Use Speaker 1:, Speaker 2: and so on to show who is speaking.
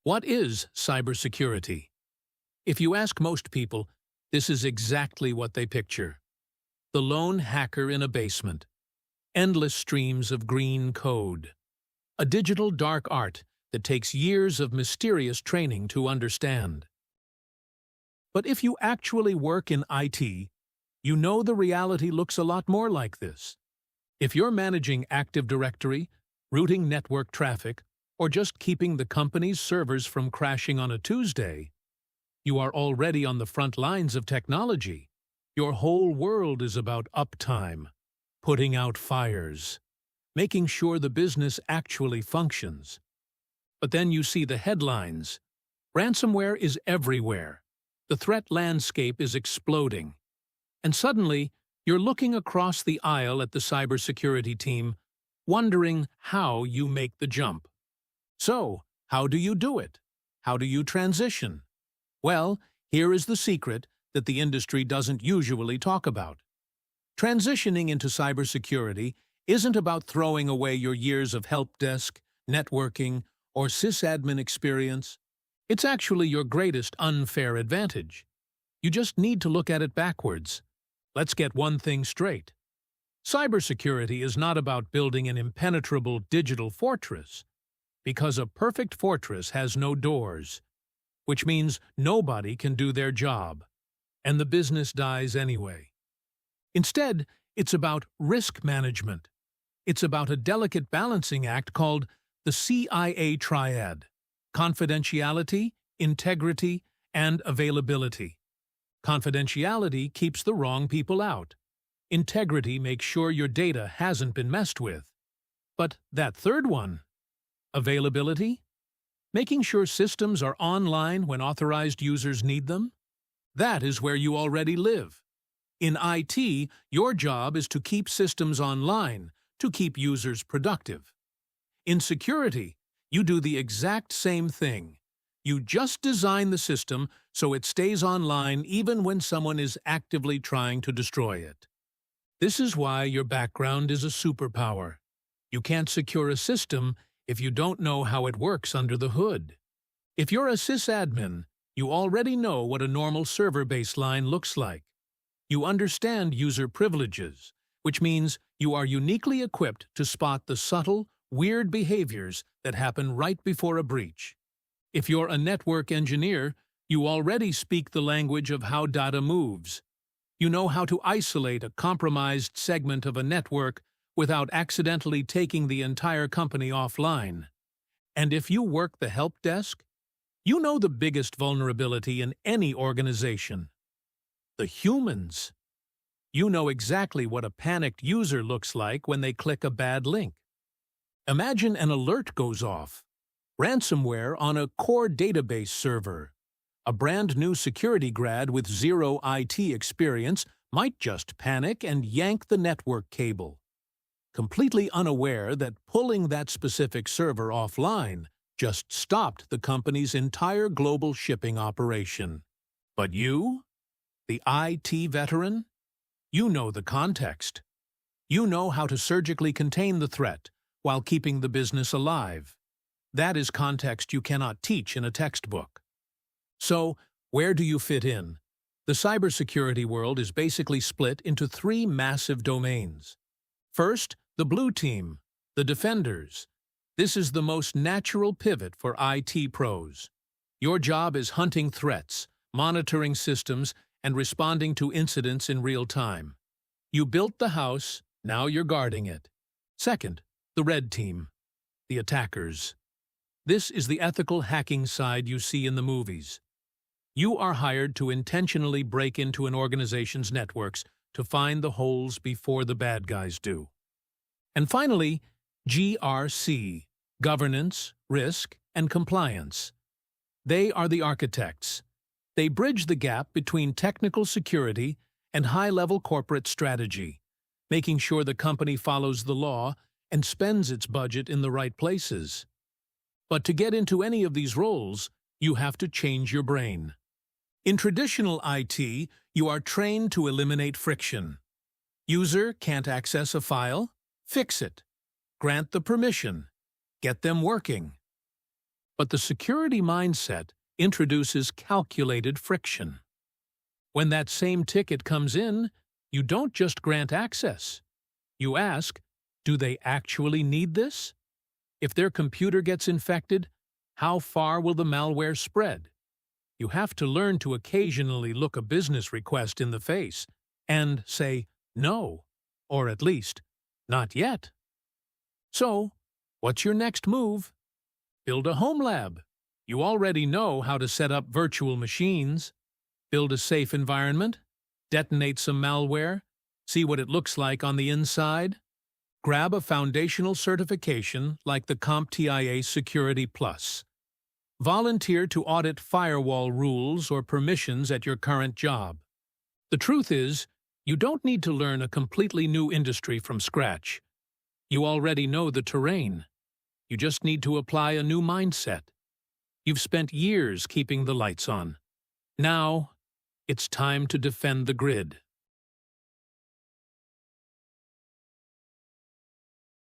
Speaker 1: What is cybersecurity? If you ask most people, this is exactly what they picture. The lone hacker in a basement. Endless streams of green code. A digital dark art that takes years of mysterious training to understand. But if you actually work in IT, you know the reality looks a lot more like this. If you're managing Active Directory, routing network traffic, or just keeping the company's servers from crashing on a Tuesday, you are already on the front lines of technology. Your whole world is about uptime, putting out fires, making sure the business actually functions. But then you see the headlines. Ransomware is everywhere. The threat landscape is exploding. And suddenly, you're looking across the aisle at the cybersecurity team, wondering how you make the jump. So, how do you do it? How do you transition? Well, here is the secret that the industry doesn't usually talk about. Transitioning into cybersecurity isn't about throwing away your years of help desk, networking, or sysadmin experience. It's actually your greatest unfair advantage. You just need to look at it backwards. Let's get one thing straight. Cybersecurity is not about building an impenetrable digital fortress, because a perfect fortress has no doors, which means nobody can do their job, and the business dies anyway. Instead, it's about risk management. It's about a delicate balancing act called the CIA triad: confidentiality, integrity, and availability. Confidentiality keeps the wrong people out. Integrity makes sure your data hasn't been messed with. But that third one, availability, making sure systems are online when authorized users need them, that is where you already live. In IT, your job is to keep systems online, to keep users productive. In security, you do the exact same thing. You just design the system so it stays online even when someone is actively trying to destroy it. This is why your background is a superpower. You can't secure a system if you don't know how it works under the hood. If you're a sysadmin, you already know what a normal server baseline looks like. You understand user privileges, which means you are uniquely equipped to spot the subtle, weird behaviors that happen right before a breach. If you're a network engineer, you already speak the language of how data moves. You know how to isolate a compromised segment of a network without accidentally taking the entire company offline. And if you work the help desk, you know the biggest vulnerability in any organization: the humans. You know exactly what a panicked user looks like when they click a bad link. Imagine an alert goes off. Ransomware on a core database server. A brand new security grad with zero IT experience might just panic and yank the network cable, completely unaware that pulling that specific server offline just stopped the company's entire global shipping operation. But you, the IT veteran, you know the context. You know how to surgically contain the threat while keeping the business alive. That is context you cannot teach in a textbook. So, where do you fit in? The cybersecurity world is basically split into three massive domains. First, the blue team, the defenders. This is the most natural pivot for IT pros. Your job is hunting threats, monitoring systems, and responding to incidents in real time. You built the house, now you're guarding it. Second, the red team, the attackers. This is the ethical hacking side you see in the movies. You are hired to intentionally break into an organization's networks to find the holes before the bad guys do. And finally, GRC, governance, risk, and compliance. They are the architects. They bridge the gap between technical security and high-level corporate strategy, making sure the company follows the law and spends its budget in the right places. But to get into any of these roles, you have to change your brain. In traditional IT, you are trained to eliminate friction. User can't access a file? Fix it. Grant the permission. Get them working. But the security mindset introduces calculated friction. When that same ticket comes in, you don't just grant access. You ask, do they actually need this? If their computer gets infected, how far will the malware spread? You have to learn to occasionally look a business request in the face and say, no, or at least, not yet. So, what's your next move? Build a home lab. You already know how to set up virtual machines. Build a safe environment. Detonate some malware. See what it looks like on the inside. Grab a foundational certification like the CompTIA Security Plus. Volunteer to audit firewall rules or permissions at your current job. The truth is, you don't need to learn a completely new industry from scratch. You already know the terrain. You just need to apply a new mindset. You've spent years keeping the lights on. Now, it's time to defend the grid.